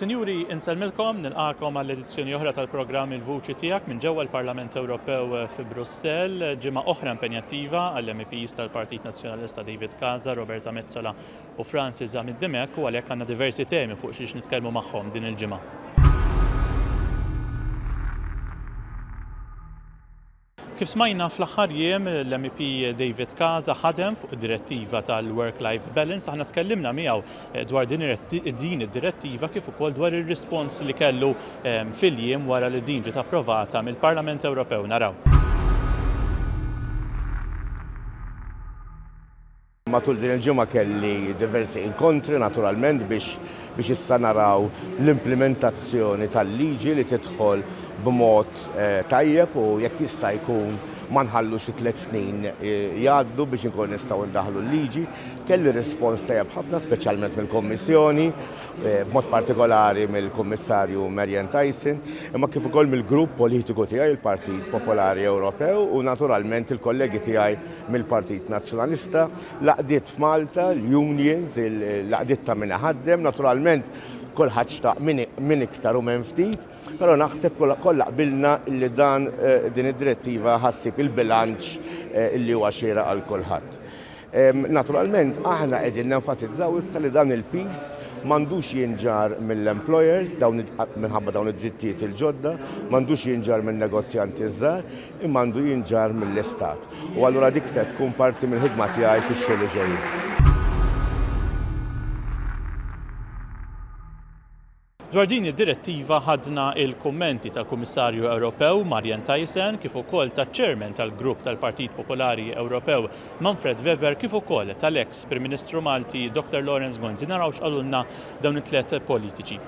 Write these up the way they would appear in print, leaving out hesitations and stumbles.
Sinjuri, inselmilkom nilqakom għall-edizzjoni oħra tal-programm Il-Vuċi tiegħek minn ġewwa l-Parlament Ewropew fi Brussell, ġimgħa oħra impenjattiva għall-MEPs tal-Partit Nazzjonalista David Casa, Roberta Metsola u Francis Amid-Dimek u għalhekk għandna diversi temi fuq xiex nitkellmu magħhom din il-ġimgħa. Kif smajna fl-aħħar jiem l-MEP David Casa ħadem fuq id-direttiva tal-Work-Life Balance, aħna tkellimna miegħu dwar din id-direttiva kif ukoll dwar ir-rispons li kellu fil-jiem wara li din ġiet approvata mill-Parlament Ewropew. Naraw. Matul din il-ġimgħa kelli diversi inkontri naturalment biex issa naraw l-implementazzjoni tal-liġi li tidħol b'mod tajjeb u jekk jista' jkun ma nħallux 3 snin jgħaddu biex inkun nistgħu ndaħlu l-liġi. Kelli rispons tajjeb ħafna speċjalment mill-Kommissjoni, b'mod partikolari mill-Kummissarju Marianne Thyssen, imma kif ukoll mill-grupp politiku tiegħi il-Partit Popolari Ewropew u naturalment il-kollegi tiegħi mill-Partit Nazzjonalista, laqdiet f'Malta, l-unions, laqdiet ta' min ħaddem, naturalment kulħadd xtaq min iktar u minn ftit, però naħseb kollha qbilna li din id-direttiva ħassib il-bilanċ li huwa xieraq għal kulħadd. Naturalment aħna qegħdin nenfasizzaw issa li dan il-peace m'għandux jinġar mill-employers minħabba dawn id-drittijiet il-ġodda, m'għandux jinġar min-negozjanti żgħar, imma għandu jinġar mill-Istat. U allura dik se tkun parti mill-ħidma tiegħi fix-xhur li ġejjin. Dwar din id-direttiva ħadna il-kummenti tal-Kummissarju Ewropew Marianne Thyssen kif ukoll taċ-Chairman tal-Grupp tal-Partit Popolari Ewropew Manfred Weber kif ukoll tal-eks Prim Ministru Malti Dr. Lawrence Gonzi. Naraw x'qalulna dawn it-tliet politiċi.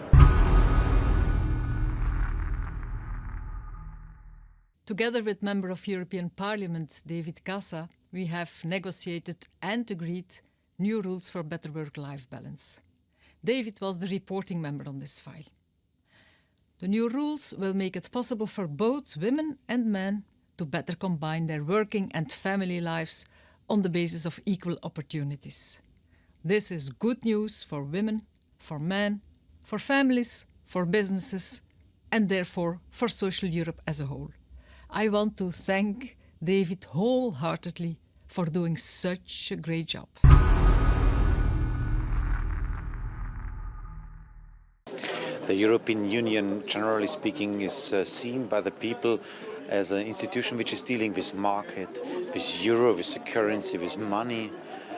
Together with Member of European Parliament David Casa, we have negotiated and agreed new rules for better work-life balance. David was the reporting member on this file. The new rules will make it possible for both women and men to better combine their working and family lives on the basis of equal opportunities. This is good news for women, for men, for families, for businesses, and therefore for social Europe as a whole. I want to thank David wholeheartedly for doing such a great job. The European Union, generally speaking, is seen by the people as an institution which is dealing with market, with euro, with the currency, with money,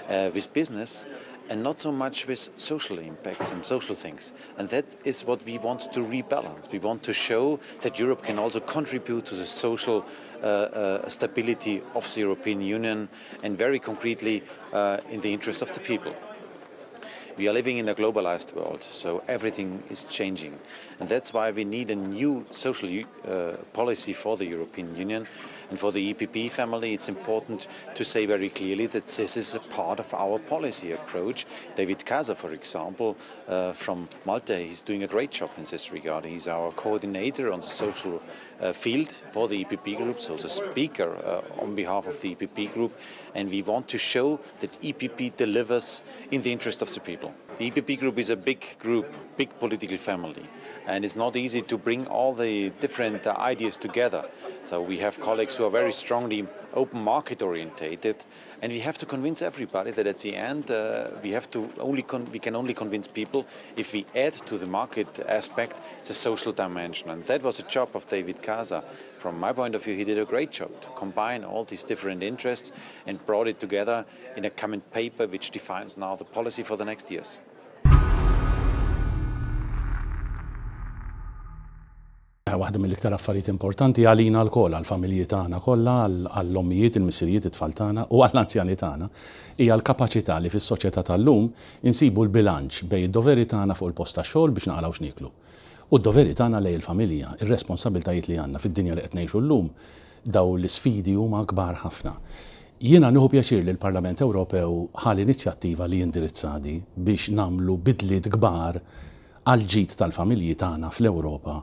with business, and not so much with social impacts and social things. And that is what we want to rebalance. We want to show that Europe can also contribute to the social stability of the European Union and very concretely in the interest of the people. We are living in a globalized world, so everything is changing. And that's why we need a new social policy for the European Union. And for the EPP family, it's important to say very clearly that this is a part of our policy approach. David Casa, for example, from Malta, he's doing a great job in this regard. He's our coordinator on the social field for the EPP group, so the speaker on behalf of the EPP group. And we want to show that EPP delivers in the interest of the people. The EPP group is a big group, big political family, and it's not easy to bring all the different ideas together. So we have colleagues who are very strongly open market orientated, and we have to convince everybody that at the end we can only convince people if we add to the market aspect the social dimension. And that was the job of David Casa. From my point of view, he did a great job to combine all these different interests and brought it together in a common paper which defines now the policy for the next years. Waħda mill-iktar affarijiet importanti għalina l-koll, għall-familji tagħna kollha, għall-ommijiet, il-missirijiet, it-tfal tagħna u għall-anzjani tagħna hija l-kapaċità li fis-soċjetà tal-lum insibu l-bilanċ bejn id-doveri tagħna fuq il-post tax-xogħol biex naqgħu x'nieklu. U d-doveri tagħna lejn il-familja, ir-responsabbiltajiet li għandna fid-dinja li qed ngħixu llum daw l-isfidi huma kbar ħafna. Jiena nieħu pjaċir li l-Parlament Ewropew ħal inizjattiva li indirizzadi biex nagħmlu bidliet kbar għal ġid tal-familji tagħna fl-Ewropa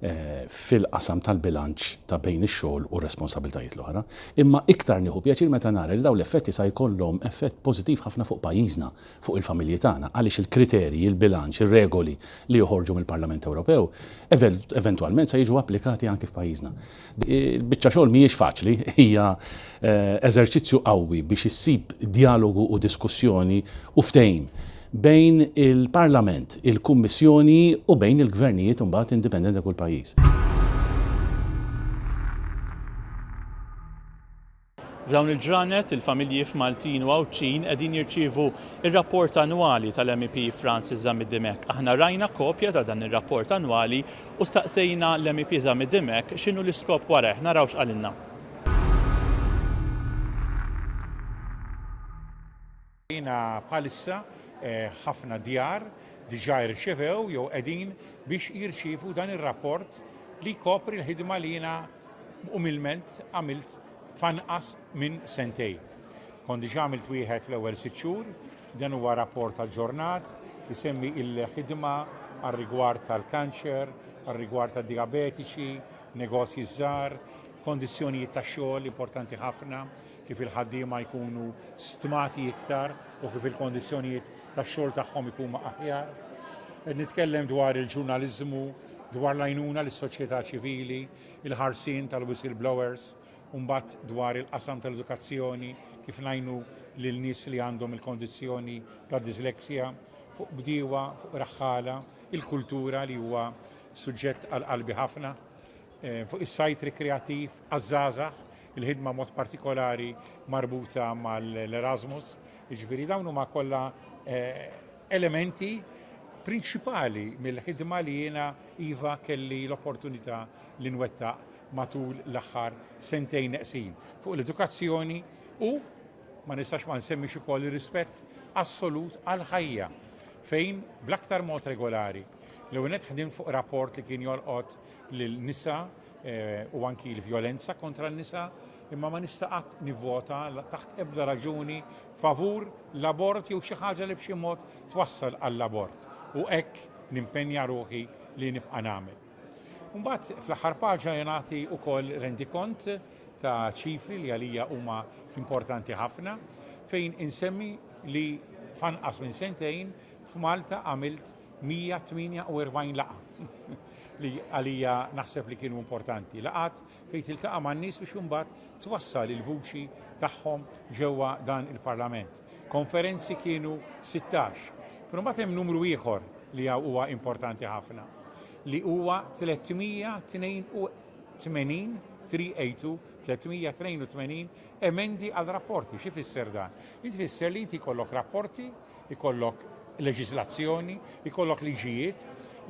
fil-qasam tal-bilanċ ta' bejn ix-xogħol u r-responsabbiltajiet l-oħra. Imma iktar nieħu pjaċir meta nara li dawn l-effetti sa jkollhom effett pożittiv ħafna fuq pajjiżna, fuq il-familji tagħna, għaliex il-kriterji, il-bilanċ, ir-regoli li joħorġu mill-Parlament Ewropew eventwalment se jiġu applikati anke f'pajjiżna. Il-biċċa xogħol mhijiex faċli, hija eżerċizzju qawwi biex issib dialogu u diskussjoni u ftehim bejn il-Parlament, il-Kummissjoni u bejn il-gvernijiet imbagħad indipendenti kull pajjiż. F'dawn il-ġranet, il-familji f'Maltin u Awċin qegħdin jirċievu ir-rapport annwali tal-MEP Francis Zamid-Dimek. Aħna rajna kopja ta' dan ir-rapport annwali u staqsejna l-MEP Zamid-Dimek x'inhu l-iskop warah, naraw x'qalilna. Jiena bħalissa ħafna djar diġà jirċevew jew qegħdin biex jirċievu dan ir-rapport li jkopri l-ħidma li jiena umilment għamilt fanqas minn sentejn. Kont diġà għamilt wieħed fl-ewwel 6 xhur, dan huwa rapport aġġornat isemmi l-ħidma għar-rigward tal-kanċer, għar-rigward tad-diabetiċi, negozji żgħar, kondizzjonijiet tax-xogħol importanti ħafna, kif il-ħaddiema jkunu stmati iktar u kif il-kondizzjonijiet tax-xogħol tagħhom ikunu aħjar. Nitkellem dwar il-ġurnaliżmu, dwar l-għajnuna lis-soċjetà ċivili, il-ħarsien tal-whistleblowers, u mbagħad dwar il-qasam tal-edukazzjoni, kif ngħinu lil nies li għandhom il-kondizzjoni ta' disleksja, fuq bdiewa, fuq raħħala, il-kultura li huwa suġġett għal qalbi ħafna, fuq is-sajt rikreattiv għaż-żgħażagħ, il-ħidma mod partikolari marbuta mal-Erasmus, jiġifieri dawn huma kollha elementi prinċipali mill-ħidma li jiena iva kelli l-opportunità li nwettaq matul l-aħħar sentejn neqsin fuq l-edukazzjoni u ma nistax ma nsemmix ukoll ir-rispett assolut għal ħajja fejn bl-aktar mod regolari. L-ewwel ħdimt fuq rapport li kien jolqot lil-nisa u anki l-vjolenza kontra n-nisa, imma ma nista' qatt nivvota taħt ebda raġuni favur l-abort jew xi ħaġa li b'xi mod twassal għall-abort. U hekk nimpenja ruħi li nibqa' nagħmel. Mbagħad fl-aħħar paġna nagħti wkoll rendikont ta' ċifri li għalija huma importanti ħafna fejn insemmi li fanqas minn sentejn f'Malta għamilt 148 laqgħa li għalija naħseb li kienu importanti. Laqgħat fejn tiltaqa' man-nies biex imbagħad twassal il-vuċi tagħhom ġewwa dan il-Parlament. Konferenzi kienu 16. Però mbagħad hemm numru ieħor li huwa importanti ħafna li huwa 382 emendi għal rapporti. Xi fisser dan? Jfisser li inti jkollok rapporti, jkollok leġiżlazzjoni, jkollok liġijiet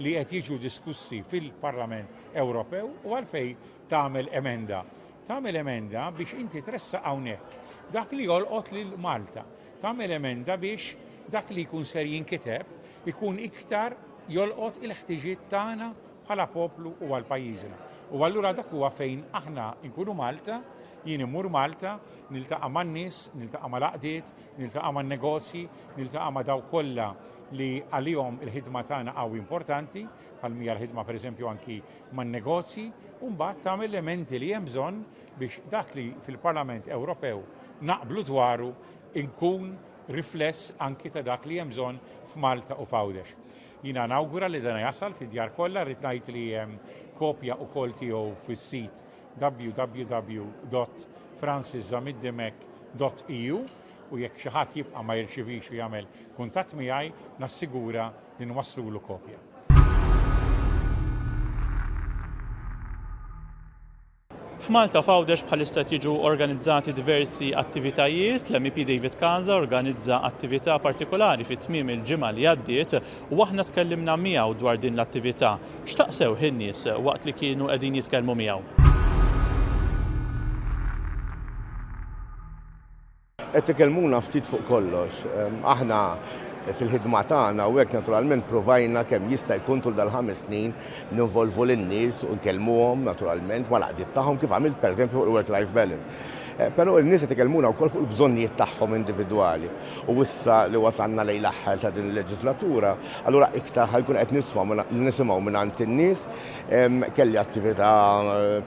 li qed jiġu diskussi fil-Parlament Ewropew u għalfejn tagħmel emenda. Tagħmel emenda biex inti tressaq hawnhekk dak li jolqot lil Malta. Tagħmel emenda biex dak li jkun ser jinkiteb ikun iktar jolqot il-ħtiġiet tagħna bħala poplu u għal pajjiżna. U allura dak huwa fejn aħna nkunu Malta, jien imur Malta, niltaqa' man-nies, niltaqa' mal-għaqdiet, niltaqa' man-negozji, niltaqa' ma' daw kollha li għalihom il-ħidma tagħna qawwi importanti, bħal mija l-ħidma pereżempju anki man-negozji, u mbagħad tagħmel elementi li hemm bżonn biex dak li fil-Parlament Ewropew naqblu dwaru inkun rifless anki ta' dak li hemm bżonn f'Malta u f'Għawdex. Jiena nawgura li dan jasal fid-djar kollha, rrid ngħid li hemm kopja wkoll tiegħu fis-sit www.franciszamiddimek.eu u jekk xi ħadd jibqa' ma jirċivix u jagħmel kuntatt miegħi nassigura li nwasslu kopja. F'Malta f'Għawdex bħalissa jiġu organizzati diversi attivitajiet. L-MEP David Casa organizza attività partikolari fit-tmiem il-ġimgħa li għaddiet u aħna tkellimna miegħu dwar din l-attività. X'taqsew in-nies waqt li kienu qegħdin jitkellmu miegħu? Qed ikellmuna ftit fuq kollox. Aħna fil-ħidma tagħna u hekk naturalment provajna kemm jista' jkun tul dal-5 snin ninvolvu lin-nies u nkellmuhom naturalment mal-għaqdiet tagħhom kif għamilt pereżempju work-life balance. Però n-nies qed ikellmuna wkoll fuq il-bżonnijiet tagħhom individwali. U issa li wasalna lejn l-aħħar ta' din il-leġislatura, allura iktar ħajkun qed nisimgħu mingħand in-nies. Kelli attività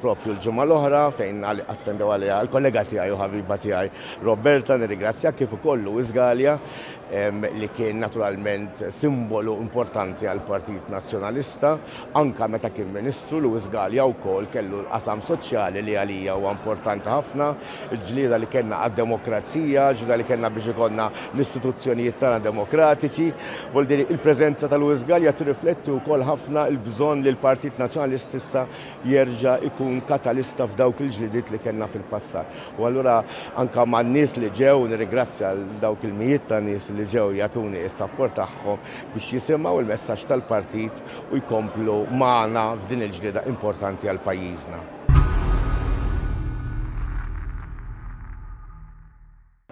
propju l-ġimgħa l-oħra fejn attendew għaliha l-kollega tiegħi u ħabiba tiegħi Roberta, nirringrazzja kif ukoll Luis Gallia li kien naturalment simbolu importanti għal Partit Nazzjonalista, anka meta kien Ministru. Luis Gallia wkoll kellu l-qasam soċjali li għalija huwa importanti ħafna, il-ġlieda li kellna għad-demokrazija, il-ġlieda li kellna biex ikollna l-istituzzjonijiet tagħna demokratiċi. Vuol il-preżenza ta' Luis Gallia tirrifletti wkoll ħafna l-bżonn li l-Partit Nazzjonalista issa jerġa' ikun katalista f'dawk il-ġlidiet li kellna fil-passat. U allura anka man-nies li ġew nirringrazzja dawk il-mijiet ta' nies li ġew jagħtuni s-sapport tagħhom biex jisimgħu il-messaġġ tal-partit u jkomplu magħna f'din il-ġlieda importanti għal pajjiżna.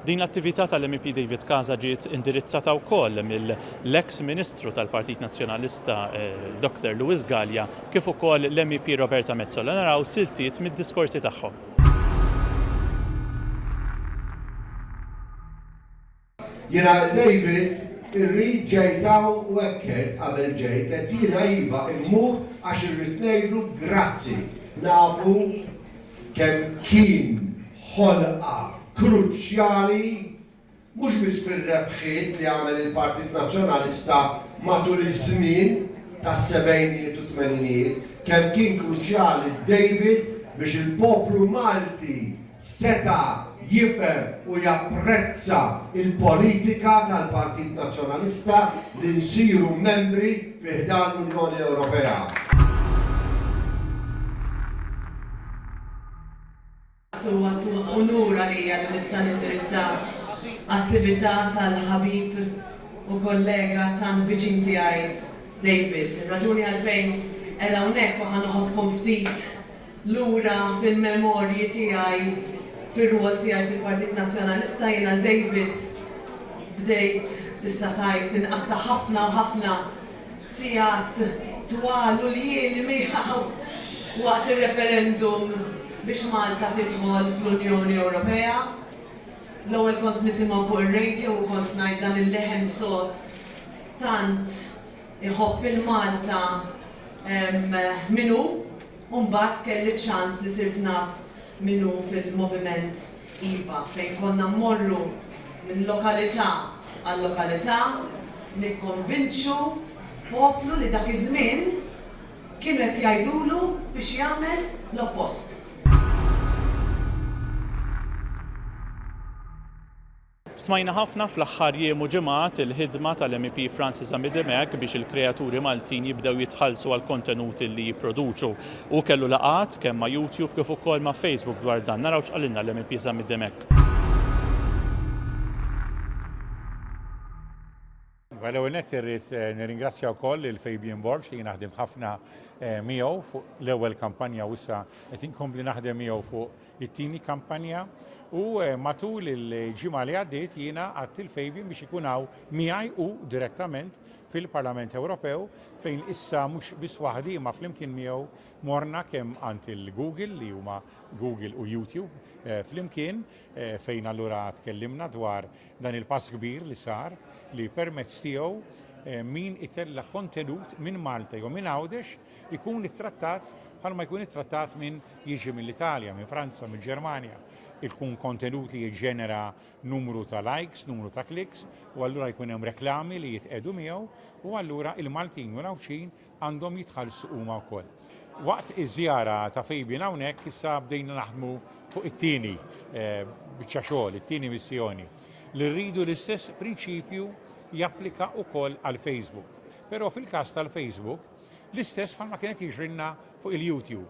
Din l-attività tal-MEP David Casa ġiet indirizzata wkoll mill-ex Ministru tal-Partit Nazzjonalista Dr. Luis Gallia kif ukoll l-MEP Roberta Metsola. Naraw siltiet mid-diskorsi tagħhom. Jiena David irrid ġejtaw u ekket qabel ġejt qed jiena iva immur għax irrid ngħidlu grazzi. Nafu kemm kien ħolqa kruċjali mhux biss fir-rebħiet li għamel il-Partit Nazzjonalista matul iż-żmien tas-sebgħinijiet u tmeninijiet, kemm kien kruċjali David biex il-poplu Malti seta' jifhem u japprezza il-politika tal-Partit Nazzjonalista li nsiru membri fi ħdan l-Unjoni Ewropea. Għatu onura li nista' nindirizza attività tal-ħabib u kollega tant viċin tiegħi David. Raġuni għalfejn ela hawnhekk u ħanoħodkom ftit lura fil-memorji tiegħi fir-rwol tiegħi fil-Partit Nazzjonalista. Jiena David bdejt tista' tgħid inqatta' ħafna u ħafna sigħat twal u li miegħu waqt ir-referendum biex Malta tidħol fl-Unjoni Ewropea. L-ewwel kont nisimgħu fuq ir-radio u kont ngħid dan il-leħen sod tant iħobb il-Malta minnu, u mbagħad kelli ċans li sirt naf minnu fil-moviment IVA fejn konna mmorru minn lokalità għal lokalità nikkonvinċu poplu li dak iż-żmien kienu qed jgħidulu biex jagħmel l-oppost. Smajna ħafna fl-aħħar jiem u ġimgħat il-ħidma tal-MEP Francis Amidemek biex il-kreaturi Maltin jibdew jitħallsu għal kontenuti li jipproduċu. U kellu laqat kemm ma' YouTube kif ukoll ma' Facebook dwar dan. Naraw x'qalilna l-MEP Amidemek. Għallu net irrid nirringrazzja wkoll il-Fabian Borg li naħdem ħafna miegħu fuq l-ewwel kampanja u issa qed inkompli naħdem miegħu fuq it-tieni kampanja. U matul il-ġimgħa li għaddiet jiena għadt il-Fabian biex ikun hawn miegħi u direttament fil-Parlament Ewropew fejn issa mhux biss waħdi imma flimkien miegħu morna kemm għand il-Google li huma Google u YouTube flimkien fejn allura tkellimna dwar dan il-pass kbir li sar li permezz tiegħu min itella kontenut minn Malta jew minn Għawdex ikun ittrattat bħalma jkun ittrattat minn jiġi mill-Italja, minn Franza, minn Ġermanja. Ikun kontenut li jiġġenera numru ta' likes, numru ta' kliks, u allura jkun hemm reklami li jitqedu miegħu, u allura il-Maltin u l-Għawdxin għandhom jitħallsu huma wkoll. Waqt iż-żjara ta' Fabian hawnhekk issa bdejna naħdmu fuq it-tieni biċċa xogħol, it-tieni missjoni li rridu l-istess prinċipju japplika wkoll għal Facebook. Però fil-każ tal-Facebook l-istess bħalma kienet jiġrilna fuq il-YouTube.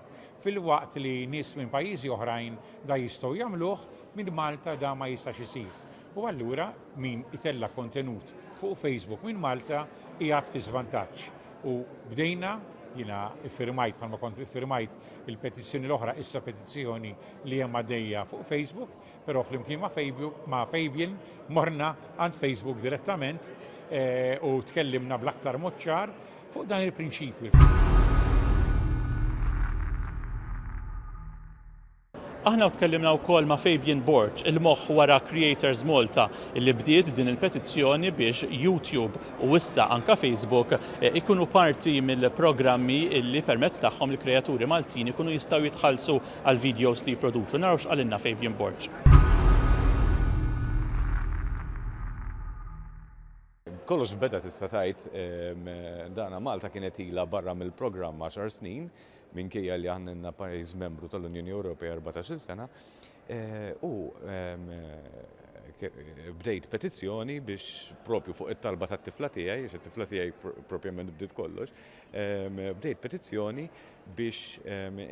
Fil-waqt li nies minn pajjiżi oħrajn da jistgħu jagħmluh minn Malta da ma jistax isir. U allura min itella kontenut fuq Facebook minn Malta qiegħed fi żvantaġġ. U bdejna jiena iffirmajt bħalma kont iffirmajt il-petizzjoni l-oħra issa petizzjoni li hemm għaddejja fuq Facebook, però flimkien ma' Fabian morna għand Facebook direttament u tkellimna bl-aktar mod ċar fuq dan il-prinċipju. Aħna tkellimna wkoll ma' Fabian Borch, il-moħħ wara Creators Malta, illi bdiet din il-petizzjoni biex YouTube u issa anka Facebook ikunu parti mill-programmi illi permezz tagħhom il-kreaturi Maltin ikunu jistgħu jitħallsu għal videos li jipproduċu. Naraw x'qalilna Fabian Borch. Kollox beda tista' tgħid dana Malta kienet ilha barra mill-programm 10 snin minkejja li aħna pajjiż membru tal-Unjoni Ewropea 14-il sena u bdejt petizzjoni biex propju fuq it-talba tat-tifla tiegħi, għax it-tifla tiegħi propjament bdiet kollox, bdejt petizzjoni biex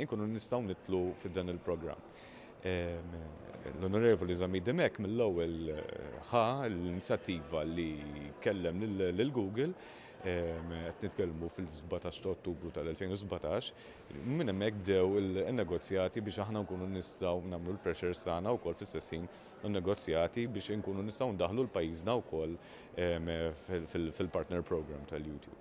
inkunu nistgħu nitlu f'dan il-programm. L-Onorevoli Zamid Demek mill-ewwel ħa l-inizjattiva li kellem lil Google qed nitkellmu fil-17 ta' Ottubru tal-2017 minn hemmhekk bdew il-negozjati biex aħna nkunu nistgħu nagħmlu l-pressures tagħna wkoll fis-sessin negozjati biex inkunu nistgħu ndaħlu l-pajjiżna wkoll fil-partner program tal-YouTube.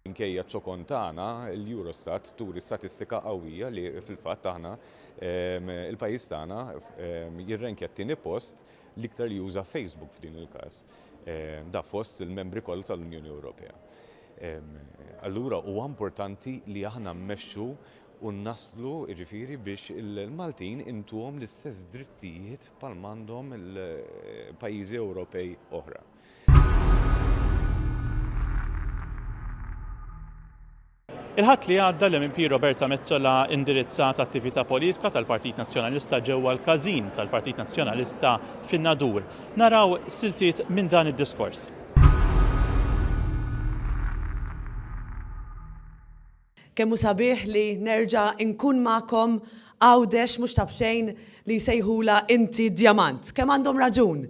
Minkejja ċokontana, l-Eurostat turi statistika qawwija li fil-fatt aħna il-pajjiż tagħna jirrenkja t-tieni post l-iktar li juża Facebook f'din il-każ. Da fost il-membri kollha tal-Unjoni Ewropea. Allura huwa importanti li aħna mmexxu u naslu jiġifieri biex il-Maltin intuhom l-istess drittijiet bħal m'għandhom il-pajjiżi Ewropej oħra. Il-ħadd li għadda l-MP Roberta Metsola indirizzat attività politika tal-Partit Nazzjonalista ġewwa l-każin tal-Partit Nazzjonalista fin-Nadur. Naraw siltiet minn dan id-diskors. Kemmu sabiħ li nerġa' inkun magħkom għawdex mhux tabxejn li sejħula inti djamant. Kemm għandhom raġun.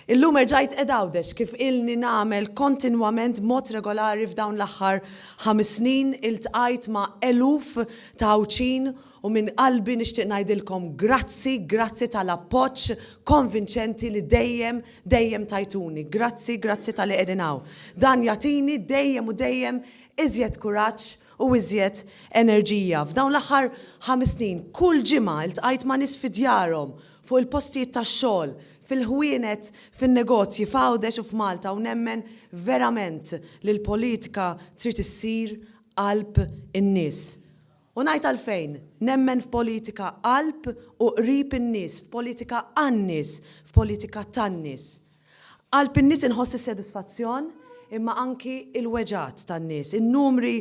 Illum rġajt edawdex kif ilni nagħmel kontinwament mod regolari f'dawn l-aħħar 5 snin iltqajt ma' eluf ta' awċin u minn qalbi nixtieq ngħidilkom grazzi tal-appoġġ konvinċenti li dejjem tajtuni. Grazzi tal-li qegħdin hawn. Dan jagħtini dejjem u dejjem iżjed kuraġġ u iżjed enerġija. F'dawn l-aħħar 5 snin kull ġimgħa iltqajt ma' nies fid-djarhom fuq il-postijiet tax-xogħol, fil-ħwienet, fin-negozji f'Għawdex u f'Malta u nemmen verament li l-politika trid issir qalb in-nies. U ngħid għalfejn, nemmen f'politika qalb u qrib in-nies, f'politika għan-nies, f'politika tan-nies. Qalb in-nies inħoss is-sodisfazzjon imma anki il-weġat tan-nies, in-numri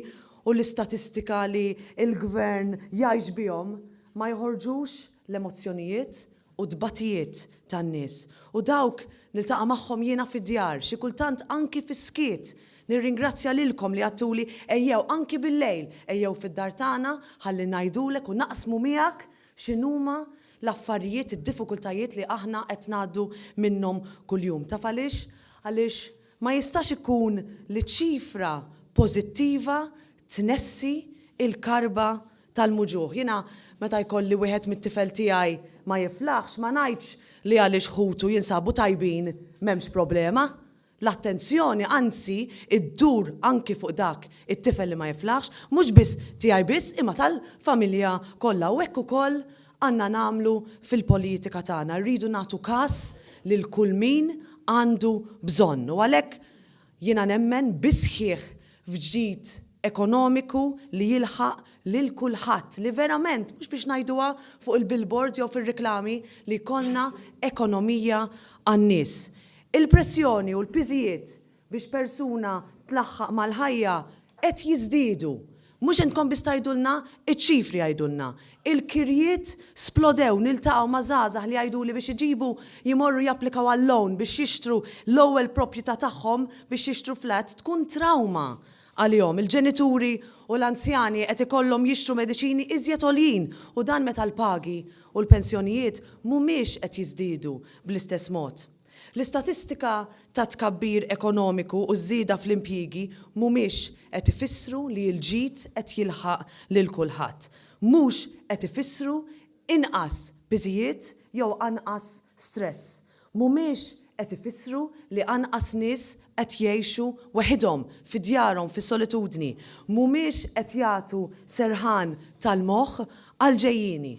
u l-istatistika li l-gvern jgħix bihom ma jħorġux l-emozzjonijiet u dbatijiet tan-nies. U dawk niltaqa' magħhom jiena fid-djar, xi kultant anki fis-skiet. Nirringrazzja lilkom li għattuli ejjew anki bil-lejl, ejjew fid-dar tagħna ħalli ngħidulek u naqsmu miegħek x'inhuma l-affarijiet, id-diffikultajiet li aħna qed ngħaddu minnhom kuljum. Taf għaliex? Għaliex ma jistax ikun li ċifra pożittiva tnessi il-karba tal-muġuħ. Jiena meta jkolli wieħed mit-tifel tiegħi ma jiflaħx, ma ngħidx li għaliex ħutu jinsabu tajbin m'hemmx problema. L-attenzjoni anzi iddur anki fuq dak it-tifel li ma jiflaħx, mhux biss tiegħi biss imma tal-familja kollha u hekk ukoll għandna nagħmlu fil-politika tagħna. Rridu nagħtu każ lil kull min għandu bżonn. U għalhekk jiena nemmen bisħieħ f'ġdid ekonomiku li jilħaq lil kulħadd li verament mhux biex ngħiduha fuq il-billboard jew fir-riklami li jkollna ekonomija għan-nies. Il-pressjoni u l-piżijiet biex persuna tlaħħaq mal-ħajja qed jiżdiedu. Mhux intkom biss tgħidulna, iċ-ċifri jgħidulna. Il-kirjiet splodew niltaqgħu ma' żgħażagħ li jgħiduli biex iġibu jimorru japplikaw għall-loan biex jixtru l-ewwel proprjetà tagħhom biex jixtru flat tkun trauma għalihom. Il-ġenituri u l-anzjani qed ikollhom jixtru mediċini iżjed għoljin u dan meta l-pagi u l-pensjonijiet mhumiex qed jiżdiedu bl-istess mod. L-istatistika ta' tkabbir ekonomiku u żieda fl-impjiegi mhumiex qed ifissru li l-ġid qed jilħaq lil kulħadd. Mhux qed ifissru inqas biżijiet jew anqas stress. Mhumiex qed ifissru li anqas nies qed jgħixu waħedhom fid-djarhom fis-solitudni, mhumiex qed jagħtu serħan tal-moħħ għal ġejjieni.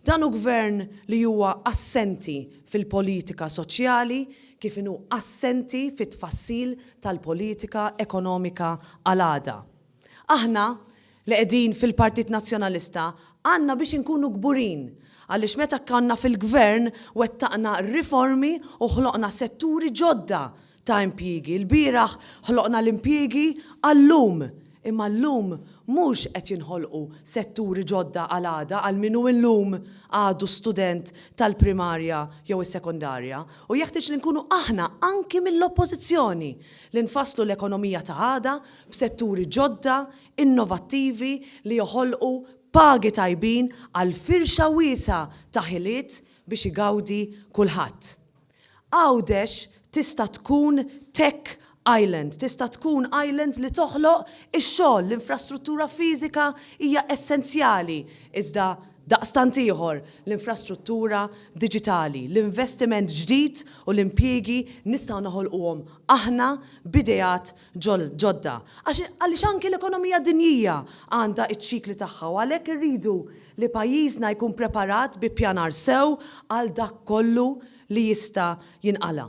Dan hu gvern li huwa assenti fil-politika soċjali kif inhu assenti fit-tfassil tal-politika ekonomika għal-għada. Aħna li qegħdin fil-Partit Nazzjonalista għandna biex inkunu gburin għaliex meta konna fil-gvern wettaqna riformi u ħloqna setturi ġodda ta' impjiegi. Il-bieraħ ħloqna l-impjiegi għall-lum, imma l-lum mhux qed jinħolqu setturi ġodda għal-għada għal minu l-lum għadu student tal-primarja jew is-sekondarja. U jeħtieġ li nkunu aħna anki mill-oppożizzjoni li nfasslu l-ekonomija ta' għada b'setturi ġodda, innovattivi li joħolqu pagi tajbin għal firxa wiesa ta' ħiliet biex igawdi kulħadd. Għawdex tista' tkun tech island, tista' tkun island li toħloq ix-xogħol, l-infrastruttura fiżika hija essenzjali, iżda daqstant ieħor l-infrastruttura diġitali, l-investiment ġdid u l-impjiegi nistgħu naħolquhom aħna b'idejat ġodda. Għaliex anke l-ekonomija dinjija għandha iċ-ċikli tagħha u għalhekk irridu li pajjiżna jkun preparat bi pjanar sew għal dak kollu li jista' jinqala.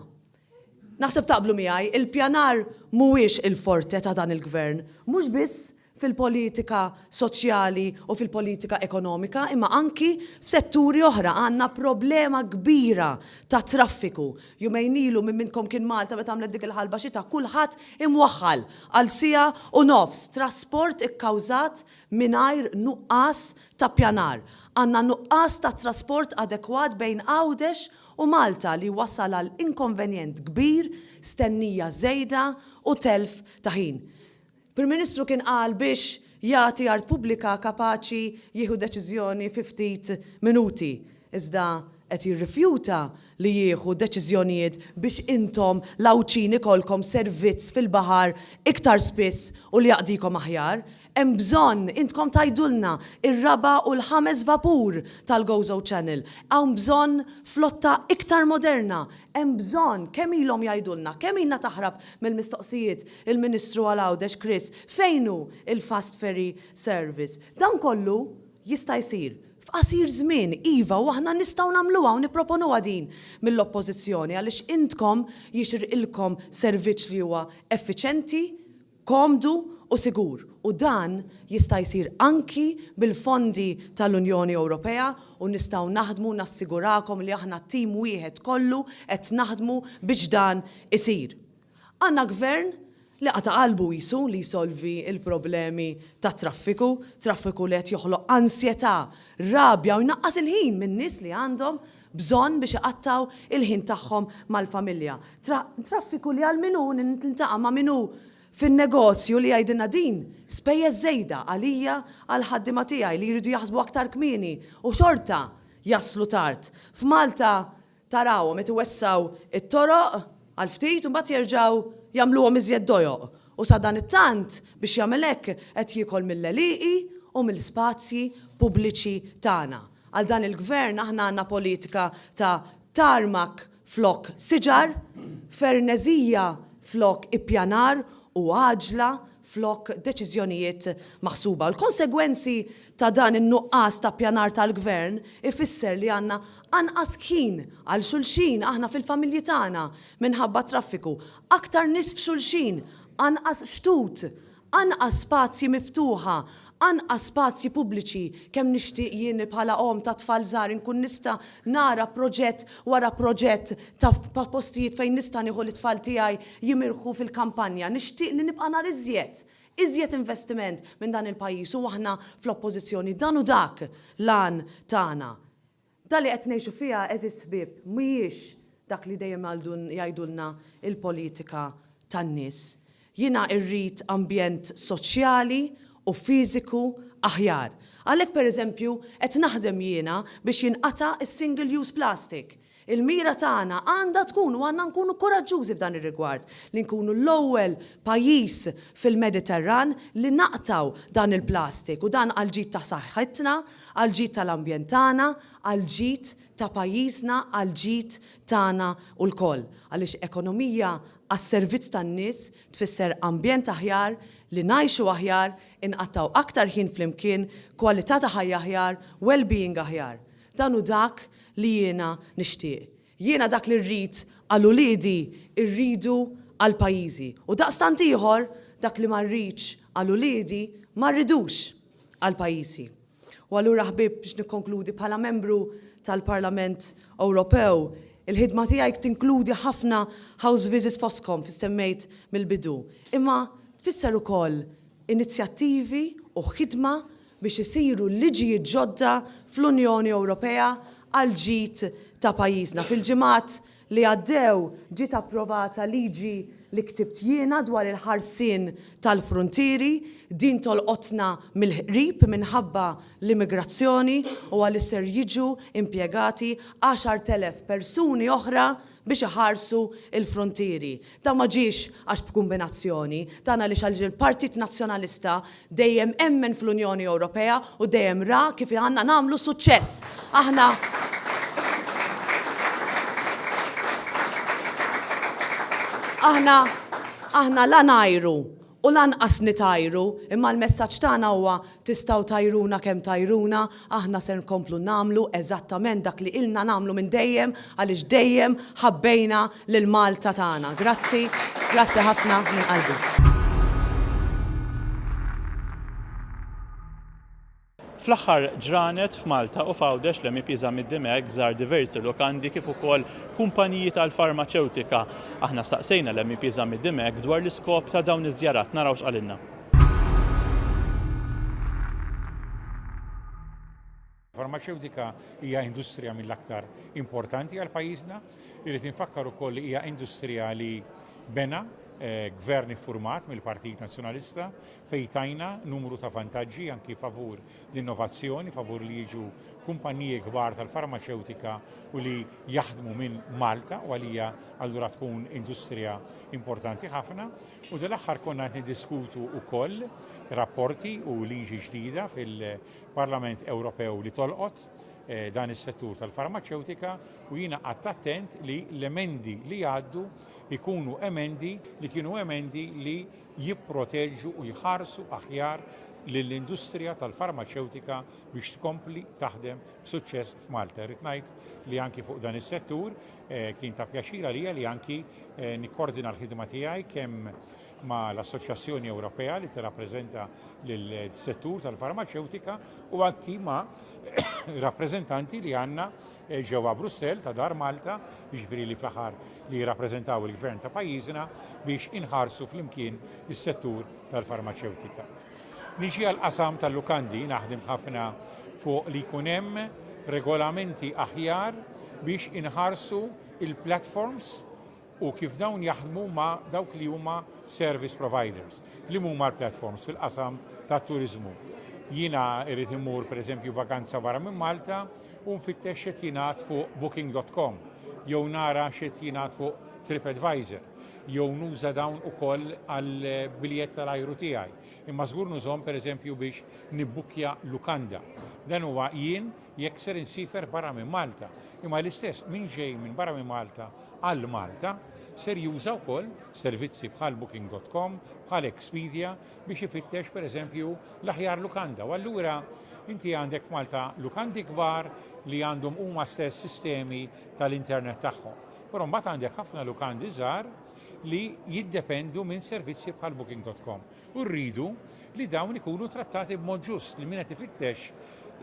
Naħseb taqblu miegħi, il-pjanar mhuwiex il-forte ta' dan il-gvern, mhux biss fil-politika soċjali u fil-politika ekonomika, imma anki f'setturi oħra għandna problema kbira ta' traffiku. Jumejn ilu minn minnkom kien Malta meta għamlet dik il-ħalba xita, kulħadd imwaħħal għal sija u nofs, trasport ikkawżat mingħajr nuqqas ta' pjanar. Għandna nuqqas ta' trasport adekwat bejn Għawdex u Malta li wassal għal inkonvenjent kbir, stennija żejda u telf ta' ħin. Prim-Ministru kien qal biex jagħti art pubblika kapaċi jieħu deċiżjoni fi ftit minuti. Iżda qed jirrifjuta li jieħu deċiżjonijiet biex intom lawċin ikolkom servizz fil-baħar iktar spiss u li jaqdikom aħjar. Hemm bżonn intkom tgħidulna ir-raba u l-5 vapur tal-Gozo Channel. Hawn bżonn flotta iktar moderna. Hemm bżonn kemm ilhom jgħidulna, kemm ilna taħrab mill-mistoqsijiet il-Ministru għal Għawdex Chris fejn hu il-Fast Ferry Service. Dan kollu jista' jsir f'qasir żmien, iva, u aħna nistgħu nagħmluha u nipproponuha din mill-oppożizzjoni għaliex intkom jixirqilkom servizz li huwa effiċenti, komdu u sigur. U dan jista' jsir anki bil-fondi tal-Unjoni Ewropea u nistgħu naħdmu nassigurakom li aħna tim wieħed kollu qed naħdmu biex dan isir. Għandna gvern li qata' qalbu jisu li jsolvi il-problemi ta' traffiku li qed joħloq ansjetà, rabja u jnaqqas il-ħin minn nies li għandhom bżonn biex iqattaw il-ħin tagħhom mal-familja. Traffiku li għal minnu nintaqa' ma' minnu fin-negozju li jgħidilna din spejjeż żejda għalija għal ħaddiema tiegħi li jridu jaħsbu aktar kmieni u xorta jaslu tard. F'Malta tarawhom qed iwessaw it-toroq għal ftit u mbagħad jerġgħu jagħmluhom iżjed dojoq. U sa dan it-tant biex jagħmel hekk qed jiekol mill-għelieqi u mill-spazji pubbliċi tagħna. Għal dan il-gvern aħna għandna politika ta' tarmak flok siġar, ferneżija flok ippjanar u għaġla flok deċiżjonijiet maħsuba. L-konsegwenzi ta' dan in-nuqqas ta' pjanar tal-gvern ifisser li għandna anqas ħin għal xulxin aħna fil-familji tagħna minħabba traffiku, aktar nies f'xulxin, anqas xtut, anqas spazji miftuħa, anqas spazji pubbliċi kemm nixtieq jien bħala om ta' tfal żgħar inkun nista' nara proġett wara proġett ta' postijiet fejn nista' nieħu l-tfal tiegħi jimirħu fil-kampanja. Nixtieq li nibqa' nar iżjed investiment minn dan il-pajjiż u aħna fl-oppożizzjoni dan u dak lan tagħna. Dan li qed ngħixu fiha eżis ħbieb mhijiex dak li dejjem jgħidulna il-politika tan-nies. Jiena rrid ambjent soċjali u fiżiku aħjar. Għalhekk pereżempju qed naħdem jiena biex jinqata' is-single use plastic. Il-mira tagħna għandha tkun u għandna nkunu koraġġużi f'dan ir-rigward li nkunu l-ewwel pajjiż fil-Mediterran li naqtaw dan il-plastik u dan għal ġid ta' saħħitna, għal ġid tal-ambjent tagħna, għal ġid ta' pajjiżna, għal ġid tagħna u l-koll. Għaliex ekonomija għas-servizz tan-nies tfisser ambjent aħjar, li ngħixu aħjar, inqattaw aktar ħin flimkien, kwalità ta' ħajja aħjar, well-being aħjar. Dan hu dak li jiena nixtieq. Jiena dak li rrid għal uliedi rridu għal pajjiżi. U daqstant ieħor dak li ma rridx għal uliedi ma rridux għal pajjiżi. U allura ħbib biex nikkonkludi bħala membru tal-Parlament Ewropew, il-ħidma tiegħek tinkludi ħafna house visits foskom fis-semmejt mill-bidu. Imma tfisser ukoll inizjattivi u ħidma biex isiru liġijiet ġodda fl-Unjoni Ewropea għal ġid ta' pajjiżna. Fil-ġimgħat li għaddew ġiet approvata liġi li ktibt jiena dwar il-ħarsien tal-frontieri, din tolqotna mill-ħrib minħabba l-immigrazzjoni u għal ser jiġu impjegati 10,000 persuni oħra biex iħarsu il-frontieri. Dan ma ġiex għax b'kombinazzjoni, dan għaliex għal il-Partit Nazzjonalista dejjem emmen fl-Unjoni Ewropea u dejjem ra kif għandna nagħmlu suċċess. Aħna la najru u lanqas nitajru, imma l-messaġġ tagħna huwa tistgħu tajruna kemm tajruna, aħna se nkomplu nagħmlu eżattament dak li ilna nagħmlu minn dejjem għaliex dejjem ħabbejna lil Malta tagħna. Grazzi ħafna minn qalbi. Fl-aħħar ġranet f'Malta u f'Għawdex l-MEPs mid-Dimek żar diversi lukandi kif ukoll kumpaniji tal-farmaceutika. Aħna staqsejna l-MEPs mid-Dimek dwar l-iskop ta' dawn iż-żjarat, naraw x'qalilna. Farmaceutika hija industrija mill-aktar importanti għal pajjiżna, irid infakkaru ukoll li hija industrija li bena gvern iffurmat mill-Partit Nazzjonalista fejn tajna numru ta' vantaġġi anki favur l-innovazzjoni, favur li jiġu kumpaniji kbar tal-farmaceutika u li jaħdmu minn Malta u għalija allura tkun industrija importanti ħafna. U dal-aħħar konna qed niddiskutu wkoll rapporti u liġi ġdida fil-Parlament Ewropew li tolqot dan is-settur tal-farmaceutika u jiena qatt attent li l-emendi li għaddu ikunu emendi li jipproteġu u jħarsu aħjar lill-industrija tal-farmaceutika biex tkompli taħdem b'suċċess f'Malta. Rrid ngħid li anki fuq dan is-settur kien ta' pjaċira lija li anki nikkoordina l-ħidma tiegħi kemm ma' l-Assoċjazzjoni Ewropea li tirrappreżenta lill-settur tal-farmaceutika u anki ma' rappreżentanti li għandna ġewwa Brussell ta' Dar Malta, jiġifieri li fl-aħħar li jirrappreżentaw il-gvern ta' pajjiżna biex inħarsu flimkien is-settur tal-farmaceutika. Niġi għal-qasam tal-lukandi naħdem ħafna fuq li jkun hemm regolamenti aħjar biex inħarsu il-platforms u kif dawn jaħdmu ma' dawk li huma service providers. Li huma l-platforms fil-qasam tat-turiżmu. Jiena irrid immur pereżempju vakanza barra minn Malta u nfittex x'qed jingħad fuq booking.com jew nara x'qed jingħad fuq TripAdvisor jew nuża dawn ukoll għall biljett tal-ajru tiegħi. Imma żgur nużhom pereżempju biex nibbukkja lukanda. Dan huwa jien jekk ser insifer barra minn Malta. Imma l-istess min ġej minn barra minn Malta għal Malta ser juża wkoll servizzi bħal booking.com, bħal Expedia biex ifittex pereżempju l-aħjar lukanda. U allura inti għandek f'Malta lukandi kbar li għandhom huma stess sistemi tal-internet tagħhom. Però mbagħad għandek ħafna lukandi żgħar li jiddependu minn servizzi bħal booking.com. U rridu li dawn ikunu trattati b'mod ġust li min qed ifittex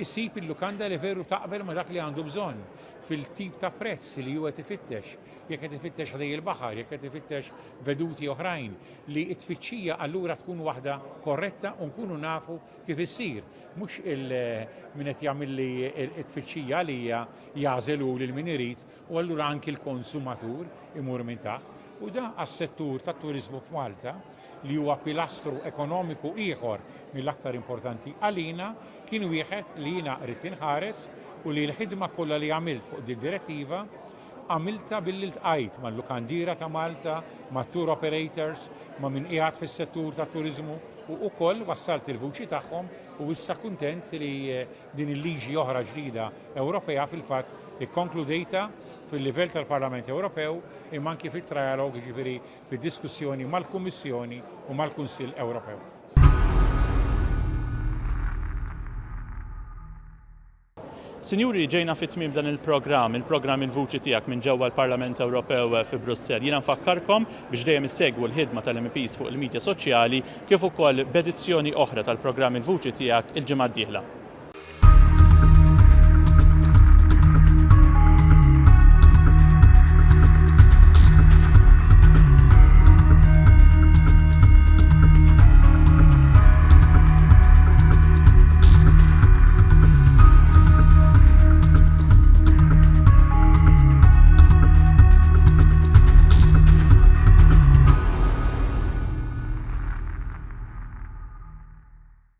isib il-lukanda li veru taqbel ma dak li għandu bżonn fil-tip ta' prezz li huwa tifittex. Jekk qed ifittex ħdej il-baħar, jekk qed ifittex veduti oħrajn, li t-tfittxija allura tkun waħda korretta u nkunu nafu kif issir. Mhux min qed jagħmel li t-tfittxija li hija jażelu lil min irid u allura anki l-konsumatur imur minn taħt. U da għas-settur tat-turiżmu f'Malta li huwa pilastru ekonomiku ieħor mill-aktar importanti għalina kien wieħed li jiena rrid inħares u li l-ħidma kollha li għamilt fuq din direttiva għamilta billi ltqajt mal-lukandira ta' Malta, ma' tour operators, ma' min qiegħed fis-settur tat-turiżmu u wkoll wassalt il-vuċi tagħhom u issa kuntent li din il-liġi oħra ġdida Ewropea fil-fatt ikkonkludejta fil-livell tal-Parlament Ewropew imma anki fit-trialog, ġifieri fid-diskussjoni mal-Kummissjoni u mal-Kunsill Ewropew. Sinjuri, ġejna fit-tmiem dan il-programm il-vuċi tiegħek minn ġewwa l-Parlament Ewropew fi Brussell. Jiena nfakkarkom biex dejjem issegwu l-ħidma tal-MPs fuq il-medja soċjali kif ukoll b'edizzjoni oħra tal-programm il-vuċi tiegħek il-ġimgħa d-dieħla.